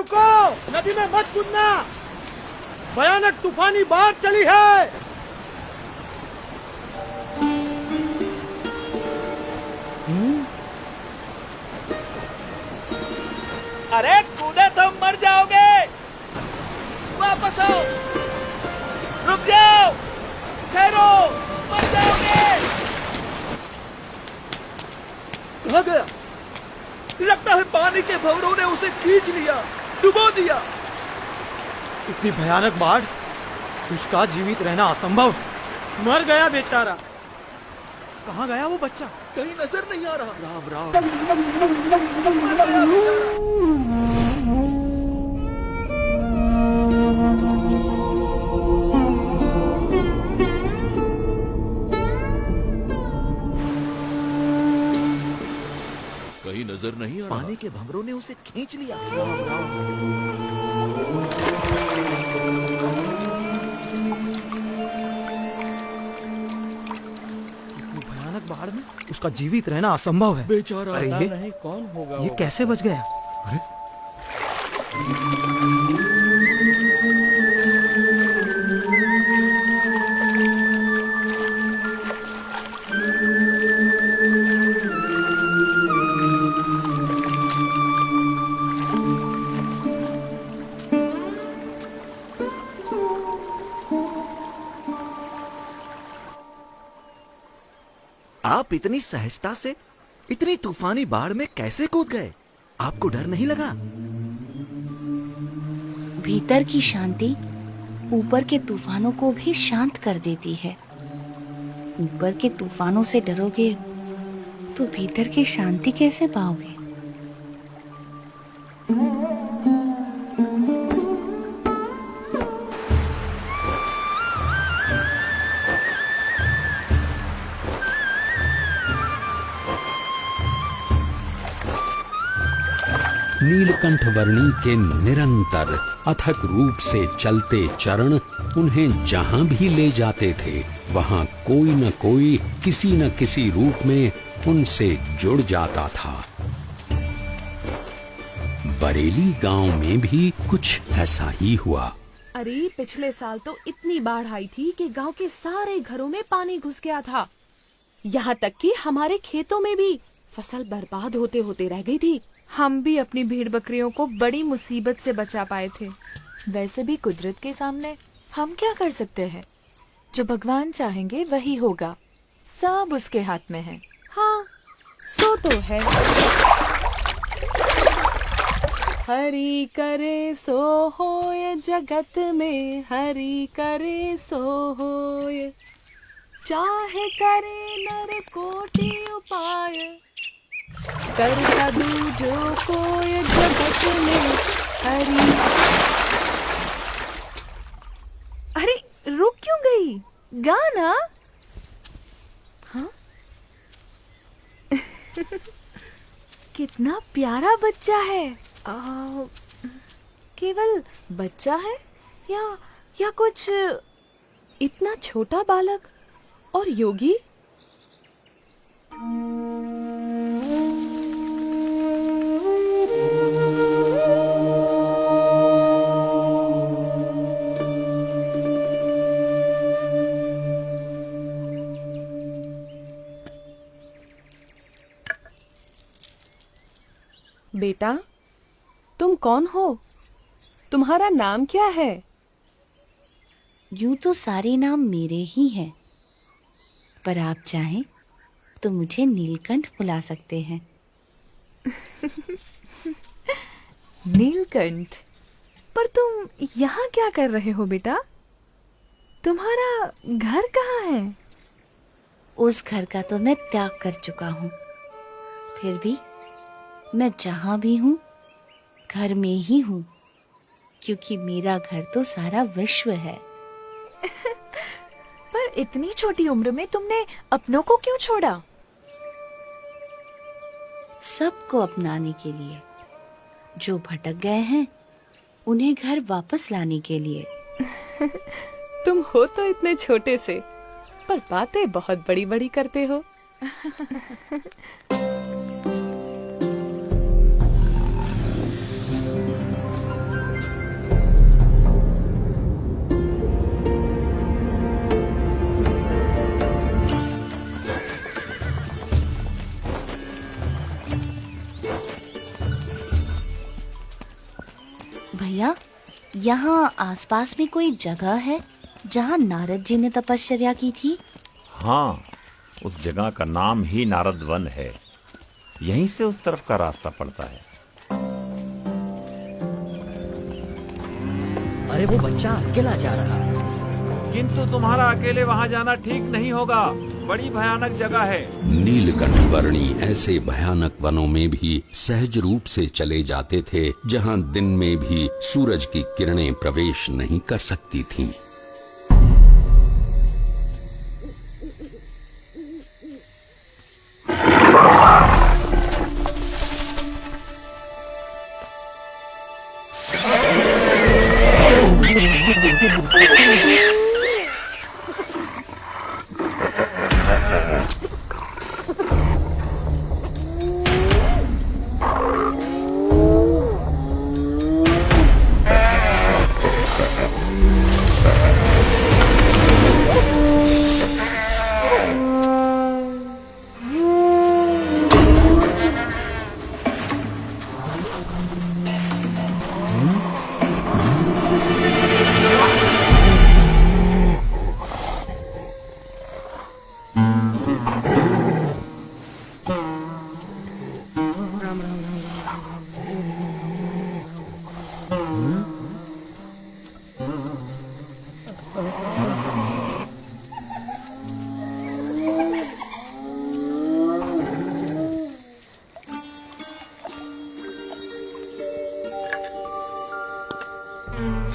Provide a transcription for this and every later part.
रुको, नदी में मत कूदना, भयानक तूफानी बाढ़ चली है। अरे कूदे तो मर जाओगे, वापस आओ, रुक जाओ, ठहरो, मर जाओगे। कहाँ गया? लगता है पानी के भंवरों ने उसे खींच लिया, डुबो दिया। इतनी भयानक बाढ़, उसका जीवित रहना असंभव। मर गया बेचारा। कहाँ गया वो बच्चा? कहीं नजर नहीं आ रहा। राम राम। मर गया बेचारा। कहीं नजर नहीं आ रहा। पानी के भंवरों ने उसे खींच लिया। राम राम। इतनी भयानक बाढ़ में उसका जीवित रहना असंभव है। बेचारा। अरे ये नहीं कौन होगा ये कैसे बच गया? अरे आप इतनी सहजता से इतनी तूफानी बाढ़ में कैसे कूद गए? आपको डर नहीं लगा? भीतर की शांति ऊपर के तूफानों को भी शांत कर देती है। ऊपर के तूफानों से डरोगे तो भीतर की शांति कैसे पाओगे? नीलकंठ वर्णी के निरंतर अथक रूप से चलते चरण उन्हें जहां भी ले जाते थे, वहां कोई न कोई किसी न किसी रूप में उनसे जुड़ जाता था। बरेली गांव में भी कुछ ऐसा ही हुआ। अरे पिछले साल तो इतनी बाढ़ आई थी कि गांव के सारे घरों में पानी घुस गया था। यहाँ तक कि हमारे खेतों में भी फसल बर्बाद होते होते रह गई थी। हम भी अपनी भेड़ बकरियों को बड़ी मुसीबत से बचा पाए थे। वैसे भी कुदरत के सामने हम क्या कर सकते हैं? जो भगवान चाहेंगे वही होगा, सब उसके हाथ में है। हाँ, सो तो है। हरि करे सो होय जगत में, हरि करे सो होय, चाहे करे नर कोटि उपाय, कर दूजो कोय जगत में हरि। अरे रुक क्यों गई? गाना। हाँ? कितना प्यारा बच्चा है। केवल बच्चा है या कुछ? इतना छोटा बालक और योगी। बेटा, तुम कौन हो? तुम्हारा नाम क्या है? यूं तो सारे नाम मेरे ही हैं, पर आप चाहें तो मुझे नीलकंठ बुला सकते हैं। नीलकंठ? पर तुम यहाँ क्या कर रहे हो बेटा? तुम्हारा घर कहाँ है? उस घर का तो मैं त्याग कर चुका हूँ, फिर भी मैं जहाँ भी हूँ घर में ही हूँ, क्योंकि मेरा घर तो सारा विश्व है। पर इतनी छोटी उम्र में तुमने अपनों को क्यों छोड़ा? सबको अपनाने के लिए, जो भटक गए हैं उन्हें घर वापस लाने के लिए। तुम हो तो इतने छोटे से, पर बातें बहुत बड़ी बड़ी करते हो। भैया, यहाँ आसपास में कोई जगह है जहाँ नारद जी ने तपश्चर्या की थी? हाँ, उस जगह का नाम ही नारद वन है। यहीं से उस तरफ का रास्ता पड़ता है। अरे वो बच्चा अकेला जा रहा है। किंतु तुम्हारा अकेले वहां जाना ठीक नहीं होगा, बड़ी भयानक जगह है। नीलकंठ वर्णी ऐसे भयानक वनों में भी सहज रूप से चले जाते थे जहां दिन में भी सूरज की किरणें प्रवेश नहीं कर सकती थीं।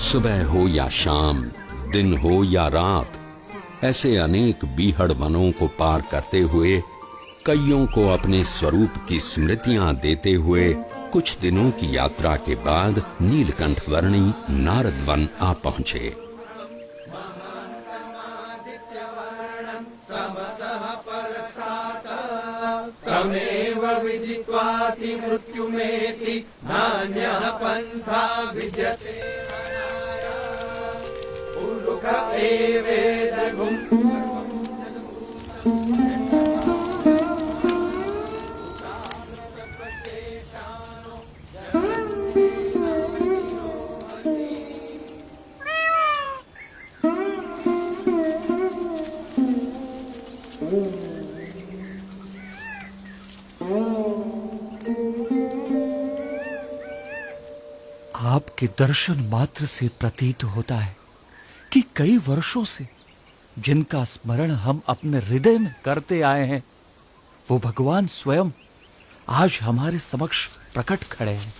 सुबह हो या शाम, दिन हो या रात, ऐसे अनेक बीहड़ वनों को पार करते हुए, कईयों को अपने स्वरूप की स्मृतियां देते हुए कुछ दिनों की यात्रा के बाद नीलकंठ वर्णी नारद वन आ पहुंचे। तमेव विदित्वाति मृत्युमेति नान्यः पन्था विद्यते। उलुक एवेदगुम्। आपके दर्शन मात्र से प्रतीत होता है कि कई वर्षों से जिनका स्मरण हम अपने हृदय में करते आए हैं, वो भगवान स्वयं आज हमारे समक्ष प्रकट खड़े हैं।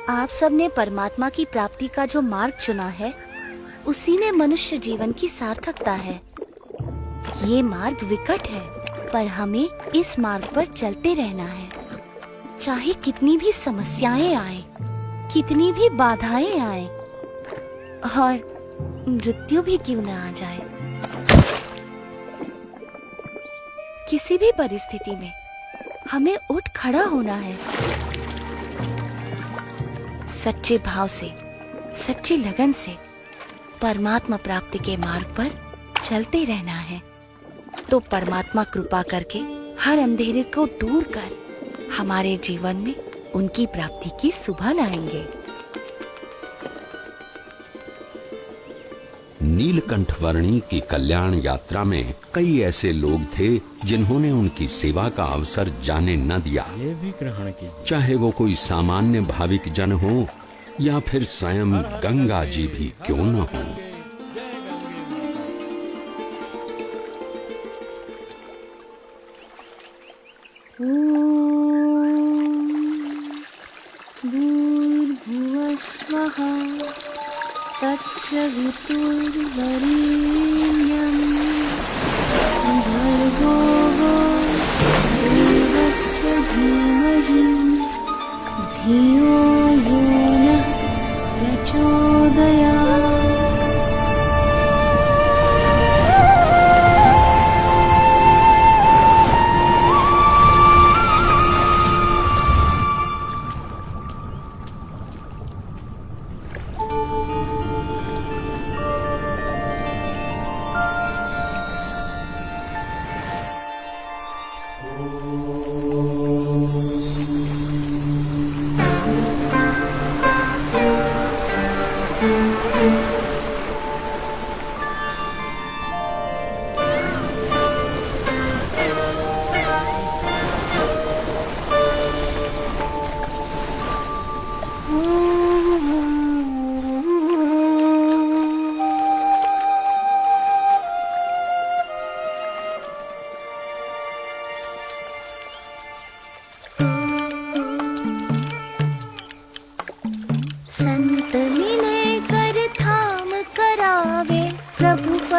आप सबने परमात्मा की प्राप्ति का जो मार्ग चुना है, उसी में मनुष्य जीवन की सार्थकता है। ये मार्ग विकट है, पर हमें इस मार्ग पर चलते रहना है। चाहे कितनी भी समस्याएं आए, कितनी भी बाधाएं आए, और मृत्यु भी क्यों न आ जाए, किसी भी परिस्थिति में हमें उठ खड़ा होना है। सच्चे भाव से, सच्ची लगन से परमात्मा प्राप्ति के मार्ग पर चलते रहना है, तो परमात्मा कृपा करके हर अंधेरे को दूर कर हमारे जीवन में उनकी प्राप्ति की सुबह लाएंगे। नीलकंठ वर्णी की कल्याण यात्रा में कई ऐसे लोग थे जिन्होंने उनकी सेवा का अवसर जाने न दिया। ये भी ग्रहण कीजिए। चाहे वो कोई सामान्य भाविक जन हो या फिर स्वयं गंगा जी भी क्यों न हो। भूर्भुवः स्वः तत्सवितुर्वरेण्यं भर्गो देवस्य धीमहि धियो यो नः प्रचोदयात्।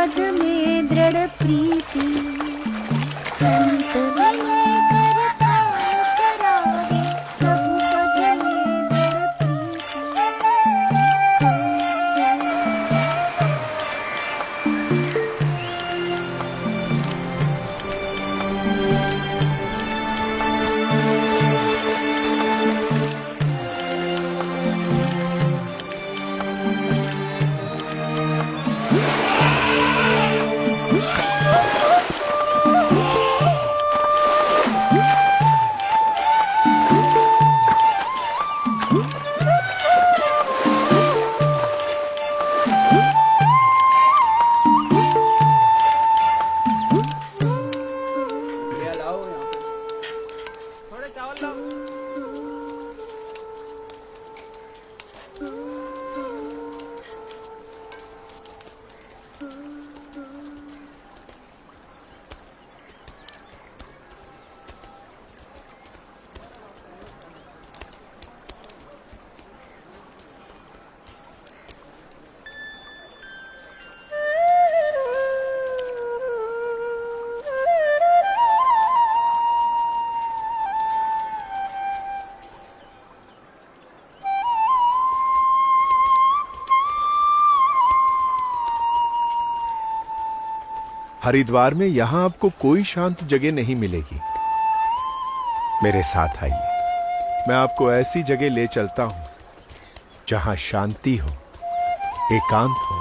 पद में दृढ़ प्रीति, संत विनय करता करारे, प्रभु पद में दृढ़ प्रीति। हरिद्वार में यहां आपको कोई शांत जगह नहीं मिलेगी। मेरे साथ आइए, मैं आपको ऐसी जगह ले चलता हूं जहां शांति हो, एकांत हो,